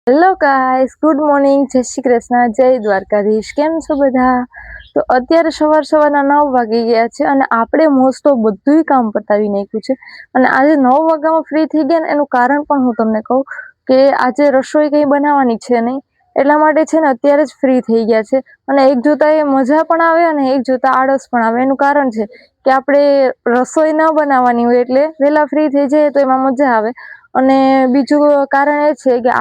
Hello guys, good morning, જય શ્રી કૃષ્ણ, જય દ્વારકાધીશ। કેમ છો બધા? તો અત્યારે સવારના 9 વાગી ગયા છે અને આપણે મોસ્ટ ઓફ બધું કામ પતાવી નાખ્યું છે અને આજે 9 વાગ્યામાં ફ્રી થઈ ગયા ને એનું કારણ પણ હું તમને કહું કે આજે રસોઈ કંઈ બનાવવાની છે નહીં, એટલા માટે છે ને અત્યારે જ ફ્રી થઈ ગયા છે। અને એક જોતા એ મજા પણ આવે અને એક જોતા આળસ પણ આવે। એનું કારણ છે કે આપણે રસોઈ ન બનાવવાની હોય એટલે વહેલા ફ્રી થઈ જાય તો એમાં મજા આવે। અને બીજું કારણ એ છે કે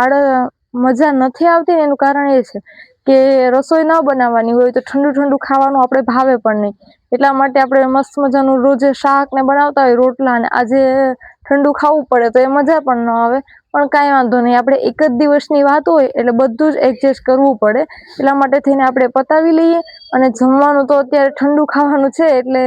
મજા નથી આવતી ને એનું કારણ એ છે કે રસોઈ ન બનાવવાની હોય તો ઠંડુ ઠંડુ ખાવાનું આપણે ભાવે પણ નહીં, એટલા માટે આપણે મસ્ત મજાનું રોજે શાક ને બનાવતા હોય રોટલા ને, આજે ઠંડુ ખાવું પડે તો એ મજા પણ ન આવે। પણ કાંઈ વાંધો નહીં, આપણે એક જ દિવસની વાત હોય એટલે બધું જ એડજસ્ટ કરવું પડે, એટલા માટે થઈને આપણે પતાવી લઈએ। અને જમવાનું તો અત્યારે ઠંડુ ખાવાનું છે એટલે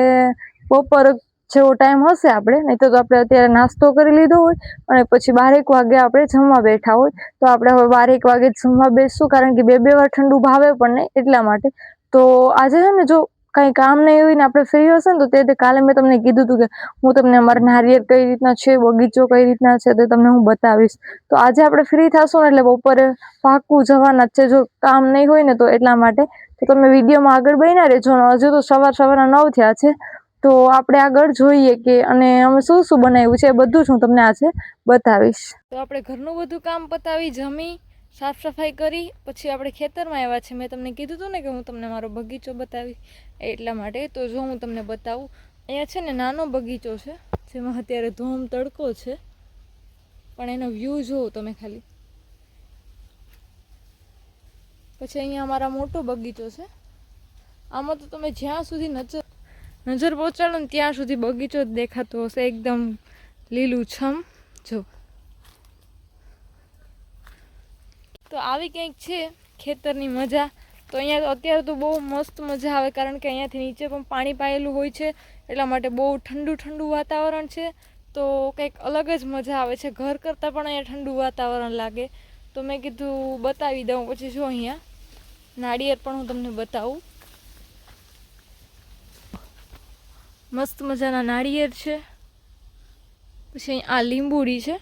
બપોર જેવો ટાઈમ હશે આપણે, નહીં તો આપણે અત્યારે નાસ્તો કરી લીધો હોય અને પછી 12 વાગે આપણે જમવા બેઠા હોય તો આપણે હવે 12 વાગે જમવા બેસશું, કારણ કે બે વાર ઠંડુ ભાવે પણ નહીં એટલા માટે। તો આજે છે ને જો કંઈ કામ નહીં હોય ને આપણે ફ્રી હશે ને તો તે કાલે મેં તમને કીધું હતું કે હું તમને અમારા નારિયેળ કઈ રીતના છે, બગીચો કઈ રીતના છે તે તમને હું બતાવીશ। તો આજે આપણે ફ્રી થશું ને એટલે બપોરે પાક્કું જવાના જ છે, જો કામ નહીં હોય ને તો એટલા માટે। તો તમે વિડીયોમાં આગળ બન્યા રહેજો। હજુ તો સવારના 9 થયા છે તો આપણે આગળ જોઈએ કે અને અમે શું શું બનાવ્યું છે એ બધું જ હું તમને આજે બતાવીશ। તો આપણે ઘરનું બધું કામ પતાવી જમી સાફ સફાઈ કરી પછી આપણે ખેતરમાં આવ્યા છે। મેં તમને કીધું હતું ને કે હું તમને મારો બગીચો બતાવીશ એટલા માટે। તો જો હું તમને બતાવું, અહીંયા છે ને નાનો બગીચો છે જેમાં અત્યારે ધોમ તડકો છે, પણ એનો વ્યૂ જોવો તમે ખાલી। પછી અહીંયા અમારા મોટો બગીચો છે, આમાં તો તમે જ્યાં સુધી નજર પહોંચાડો ને ત્યાં સુધી બગીચો જ દેખાતો હશે, એકદમ લીલુંછમ। જો તો આવી કંઈક છે ખેતરની મજા। તો અહીંયા અત્યારે તો બહુ મસ્ત મજા આવે, કારણ કે અહીંયાથી નીચે પણ પાણી પાયેલું હોય છે, એટલા માટે બહુ ઠંડુ ઠંડુ વાતાવરણ છે। તો કંઈક અલગ જ મજા આવે છે, ઘર કરતાં પણ અહીંયા ઠંડુ વાતાવરણ લાગે। તો મેં કીધું બતાવી દઉં। પછી જો અહીંયા નાળિયેર પણ હું તમને બતાવું, મસ્ત મજાના નાળિયેર છે। પછી અહીં આ લીંબુડી છે,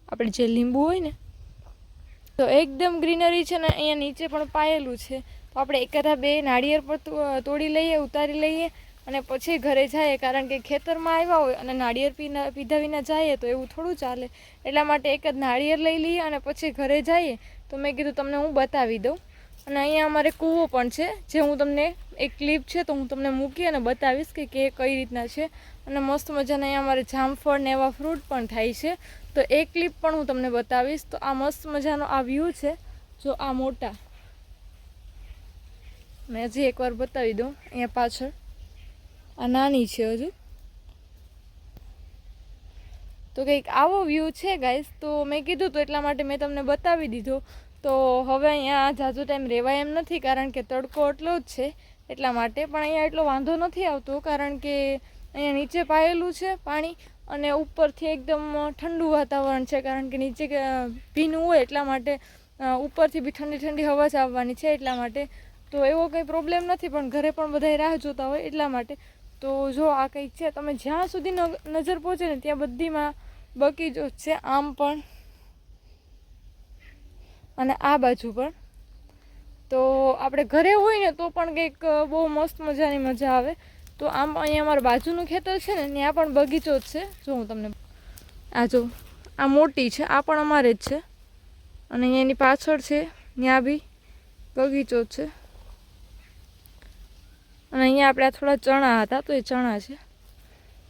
આપણે જે લીંબુ હોય ને તો એકદમ ગ્રીનરી છે ને, અહીંયા નીચે પણ પાયેલું છે। તો આપણે એકાદા બે નાળિયેર પર તોડી લઈએ, ઉતારી લઈએ અને પછી ઘરે જઈએ, કારણ કે ખેતરમાં આવ્યા હોય અને નાળિયેર પીધા વિના જઈએ તો એવું થોડું ચાલે, એટલા માટે એક જ નાળિયેર લઈ લઈએ અને પછી ઘરે જઈએ। તો મેં કીધું તમને હું બતાવી દઉં। અને અહીંયા અમારે કૂવો પણ છે, જે હું તમને એક ક્લિપ છે તો હું તમને મૂકી અને બતાવીશ કે કઈ રીતના છે। અને મસ્ત મજાના અહીંયા અમારે જામફળ ને એવા ફ્રૂટ પણ થાય છે, તો એ ક્લિપ પણ હું તમને બતાવીશ। તો આ મસ્ત મજાનો આ વ્યૂ છે, જો આ મોટા મેં હજી એકવાર બતાવી દઉં। અહીંયા પાછળ આ નાની છે હજુ, તો કંઈક આવો વ્યૂ છે ગાઈસ। તો મેં કીધું તો એટલા માટે મેં તમને બતાવી દીધો। તો હવે અહીંયા ઝાઝો ટાઈમ રહેવાય એમ નથી, કારણ કે તડકો એટલો જ છે એટલા માટે। પણ અહીંયા એટલો વાંધો નથી આવતો, કારણ કે અહીંયા નીચે પાયેલું છે પાણી અને ઉપરથી એકદમ ઠંડુ વાતાવરણ છે, કારણ કે નીચે ભીનું હોય એટલા માટે ઉપરથી બી ઠંડી ઠંડી હવા જ આવવાની છે એટલા માટે। તો એવો કંઈ પ્રોબ્લેમ નથી, પણ ઘરે પણ બધા રાહ જોતા હોય એટલા માટે। તો જો આ કંઈક છે, તમે જ્યાં સુધી નજર પહોંચે ને ત્યાં બધીમાં બગીચો જ છે, આમ પણ અને આ બાજુ પણ। તો આપણે ઘરે હોય ને તો પણ કંઈક બહુ મસ્ત મજાની મજા આવે। તો આમ અહીંયા અમારા બાજુનું ખેતર છે ને ત્યાં પણ બગીચો જ છે। જો હું તમને આ જો આ મોટી છે, આ પણ અમારે જ છે, અને અહીંયા એની પાછળ છે ત્યાં બી બગીચો જ છે। અને અહીંયા આપણે આ થોડા ચણા હતા તો એ ચણા છે।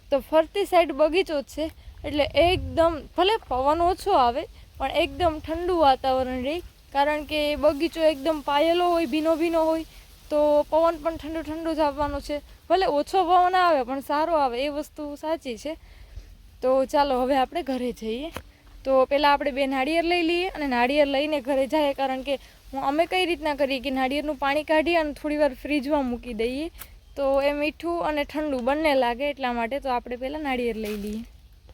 તો ફરતી સાઈડ બગીચો જ છે, એટલે એકદમ ભલે પવન ઓછો આવે પણ એકદમ ઠંડુ વાતાવરણ રહે, કારણ કે બગીચો એકદમ પાયેલો હોય, ભીનો ભીનો હોય, તો પવન પણ ઠંડુ ઠંડુ જ આવવાનો છે। ભલે ઓછો પવન આવે પણ સારો આવે, એ વસ્તુ સાચી છે। તો ચાલો હવે આપણે ઘરે જઈએ। તો પહેલાં આપણે બે નાળિયેર લઈ લઈએ અને નાળિયેર લઈને ઘરે જઈએ, કારણ કે અમે કઈ રીતના કરીએ કે નાળિયેરનું પાણી કાઢીએ અને થોડીવાર ફ્રીજમાં મૂકી દઈએ, તો એ મીઠું અને ઠંડુ બંને લાગે એટલા માટે। તો આપણે પહેલાં નાળિયેર લઈ લઈએ।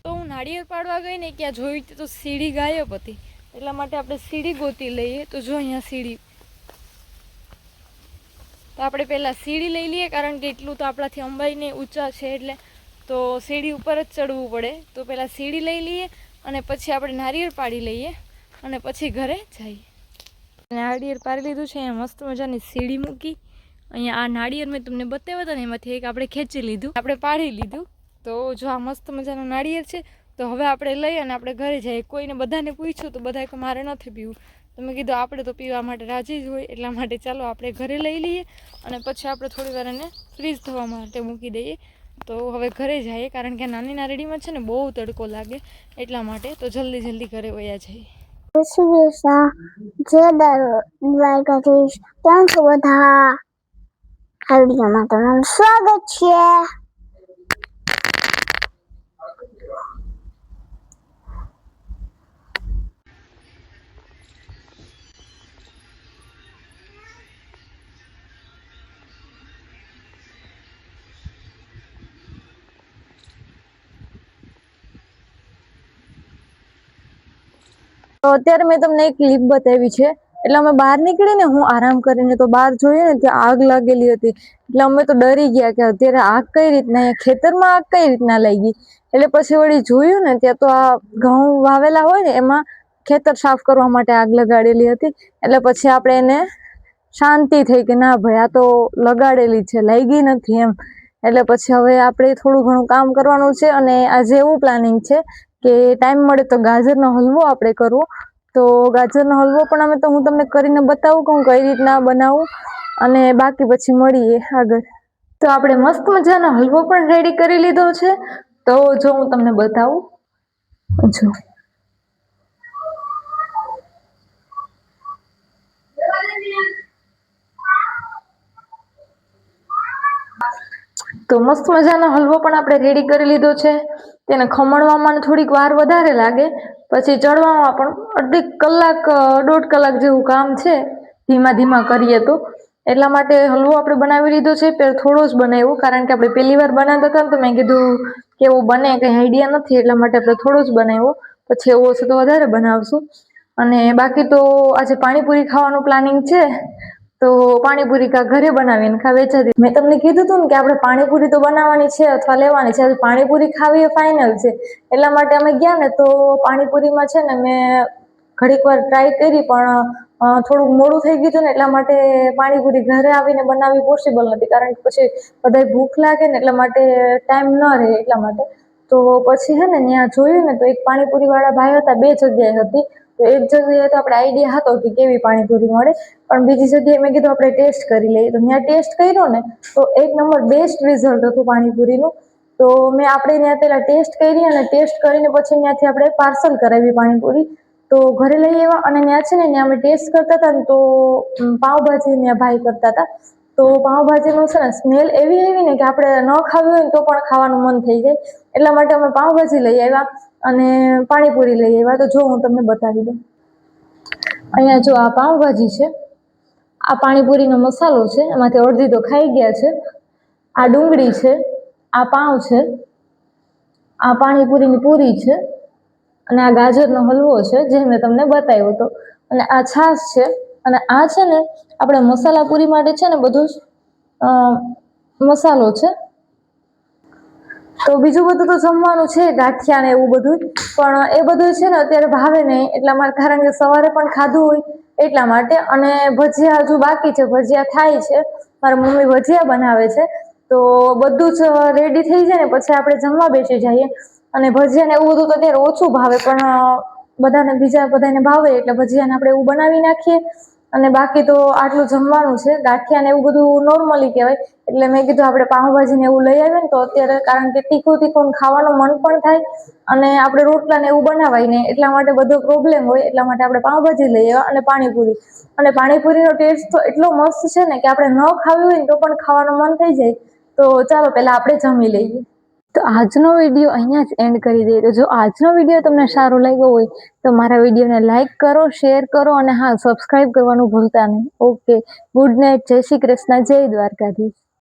તો હું નાળિયેર પાડવા ગઈ ને ક્યાં જોઈ તો સીડી ગાયબ હતી, એટલા માટે આપણે સીડી ગોતી લઈએ। તો જો અહીંયા સીડી, તો આપણે પહેલાં સીડી લઈ લઈએ, કારણ કે એટલું તો આપણાથી અંબાઈને ઊંચા છે એટલે તો સીડી ઉપર જ ચડવું પડે। તો પહેલાં સીડી લઈ લઈએ અને પછી આપણે નારિયેળ પાડી લઈએ અને પછી ઘરે જઈએ। નાળિયેર પારી લીધું છે. અહીંયા મસ્ત મજાની સીડી મૂકી. અહીંયા આ નાળિયેર મેં તમને બતાવ્યા હતા ને, એમાંથી એક આપણે ખેંચી લીધું, આપણે પાડી લીધું. તો જો આ મસ્ત મજાનું નાળિયેર છે. તો હવે આપણે લઈ અને આપણે ઘરે જઈએ. કોઈને બધાને પૂછ્યું તો બધા કે મારે નથી પીવું. તો મેં કીધું આપણે તો પીવા માટે રાજી જ હોય, એટલા માટે ચાલો આપણે ઘરે લઈ લઈએ અને પછી આપણે થોડી વાર એને ફ્રીઝ થવા માટે મૂકી દઈએ. તો હવે ઘરે જઈએ, કારણ કે નાની નારડીમાં છે ને બહુ તડકો લાગે, એટલા માટે. તો જલ્દી ઘરે વયા જઈએ. જય દ્વારકાધીશ. કેમ છો બધા? આ વિડીયોમાં તમારું સ્વાગત છે. તો અત્યારે મેં તમને એક ક્લિપ બતાવી છે. એટલે અમે બહાર નીકળીને હું આરામ કરીને તો બહાર જોઈએ ને ત્યાં આગ લાગેલી હતી. એટલે અમે તો ડરી ગયા કે અત્યારે આગ કઈ રીતના, ખેતરમાં આગ કઈ રીતના લાગી. એટલે પછી વળી જોયું ને ત્યાં તો આ ઘઉં વાવેલા હોય ને એમાં ખેતર સાફ કરવા માટે આગ લગાડેલી હતી. એટલે પછી આપણે એને શાંતિ થઈ કે ના ભાઈ આ તો લગાડેલી છે, લાગી નથી એમ. એટલે પછી હવે આપણે થોડું ઘણું કામ કરવાનું છે. અને આજે એવું પ્લાનિંગ છે કે ટાઈમ મળે તો ગાજરનો હલવો આપણે કરવો. તો ગાજરનો હલવો પણ હું તમને કરીને બતાવું કે હું કઈ રીતના બનાવું, અને બાકી પછી મળીએ આગળ. તો આપણે મસ્ત મજાનો હલવો પણ રેડી કરી લીધો છે. તો જો હું તમને બતાવું, જો તો મસ્ત મજાનો હલવો પણ આપણે રેડી કરી લીધો છે. તેને ખમણવામાં થોડીક વાર વધારે લાગે, પછી ચડવામાં પણ અડધી કલાક 1.5 કલાક જેવું કામ છે, ધીમા કરીએ તો. એટલા માટે હલવો આપણે બનાવી લીધો છે. પહેલા થોડો જ બનાવ્યો, કારણ કે આપણે પહેલી વાર બનાવતા હતા ને તો મેં કીધું કેવો બને કંઈ આઈડિયા નથી, એટલા માટે આપણે થોડો જ બનાવ્યો. પછી એવો હશે તો વધારે બનાવશું. અને બાકી તો આજે પાણીપુરી ખાવાનું પ્લાનિંગ છે. તો પાણીપુરી ઘરે બનાવીને વેચાતી. મેં તમને કીધું હતું ને કે આપણે પાણીપુરી તો બનાવવાની છે અથવા લેવાની છે. પાણીપુરી ખાવી એ ફાઇનલ છે. એટલા માટે અમે ગયા ને તો પાણીપુરીમાં છે ને મેં ઘડીક વાર ટ્રાય કરી, પણ થોડુંક મોડું થઈ ગયું હતું ને એટલા માટે પાણીપુરી ઘરે આવીને બનાવવી પોસિબલ નથી, કારણ કે પછી બધાય ભૂખ લાગે ને એટલા માટે ટાઈમ ન રહે એટલા માટે. તો પછી હે ને ત્યાં જોયું ને તો એક પાણીપુરી વાળા ભાઈ હતા, 2 જગ્યાએ હતી. તો એક જગ્યાએ તો આપણે આઈડિયા હતો કે કેવી પાણીપુરી મળે, પણ બીજી જગ્યાએ મેં કીધું આપણે ટેસ્ટ કરી લઈએ. તો ત્યાં ટેસ્ટ કર્યો ને તો 1 નંબર બેસ્ટ રિઝલ્ટ હતું પાણીપુરીનું. તો મેં આપણે ત્યાં પેલા ટેસ્ટ કરી, અને ટેસ્ટ કરીને પછી ત્યાંથી આપણે પાર્સલ કરાવી પાણીપુરી. તો ઘરે લઈ આવ્યા, અને ત્યાં છે ને ત્યાં અમે ટેસ્ટ કરતા હતા ને તો પાવભાજી ત્યાં ભાઈ કરતા હતા. તો પાવભાજીનું છે ને સ્મેલ એવી આવી ને કે આપણે ન ખાવી હોય ને તો પણ ખાવાનું મન થઈ જાય. એટલા માટે અમે પાવભાજી લઈ આવ્યા અને પાણીપુરી લઈ આવ્યા. તો જો હું તમને બતાવી દઉં. અહીંયા જો આ પાવભાજી છે, આ પાણીપુરીનો મસાલો છે, એમાંથી અડધી તો ખાઈ ગયા છે. આ ડુંગળી છે, આ પાવ છે, આ પાણીપુરીની પૂરી છે, અને આ ગાજરનો હલવો છે જે મેં તમને બતાવ્યો હતો. અને આ છાશ છે, અને આ છે ને આપણે મસાલા પૂરી માટે છે ને બધું મસાલો છે. તો બીજું બધું તો જમવાનું છે, ગાંઠિયા ને એવું બધું, પણ એ બધું છે ને અત્યારે ભાવે નહીં, એટલા માટે, કારણ કે સવારે પણ ખાધું હોય એટલા માટે. અને ભજીયા હજુ બાકી છે, ભજીયા થાય છે, મારા મમ્મી ભજીયા બનાવે છે. તો બધું જ રેડી થઈ જાય ને પછી આપણે જમવા બેસી જઈએ. અને ભજીયા ને એવું બધું તો અત્યારે ઓછું ભાવે, પણ બધાને ભાવે એટલે ભજીયાને આપણે એવું બનાવી નાખીએ. અને બાકી તો આટલું જમવાનું છે. ગાંઠિયા ને એવું બધું નોર્મલી કહેવાય. એટલે મેં કીધું આપણે પાવભાજી ને એવું લઈ આવીએ ને તો અત્યારે, કારણ કે તીખું ખાવાનું મન પણ થાય, અને આપણે રોટલા ને એવું બનાવાય નહીં, એટલા માટે બધો પ્રોબ્લેમ હોય. એટલા માટે આપણે પાવભાજી લઈ આવ્યા અને પાણીપુરી. અને પાણીપુરીનો ટેસ્ટ તો એટલો મસ્ત છે ને કે આપણે ન ખાવી હોય ને તો પણ ખાવાનું મન થઈ જાય. તો ચાલો પહેલા આપણે જમી લઈએ. તો આજનો વિડીયો અહીંયા જ એન્ડ કરી દઈએ. તો જો આજનો વિડીયો તમને સારો લાગ્યો હોય તો મારા વિડીયોને લાઈક કરો, શેર કરો, અને હા, સબસ્ક્રાઇબ કરવાનું ભૂલતા નહીં. ઓકે, ગુડ નાઇટ, જય શ્રી કૃષ્ણ, જય દ્વારકાધીશ.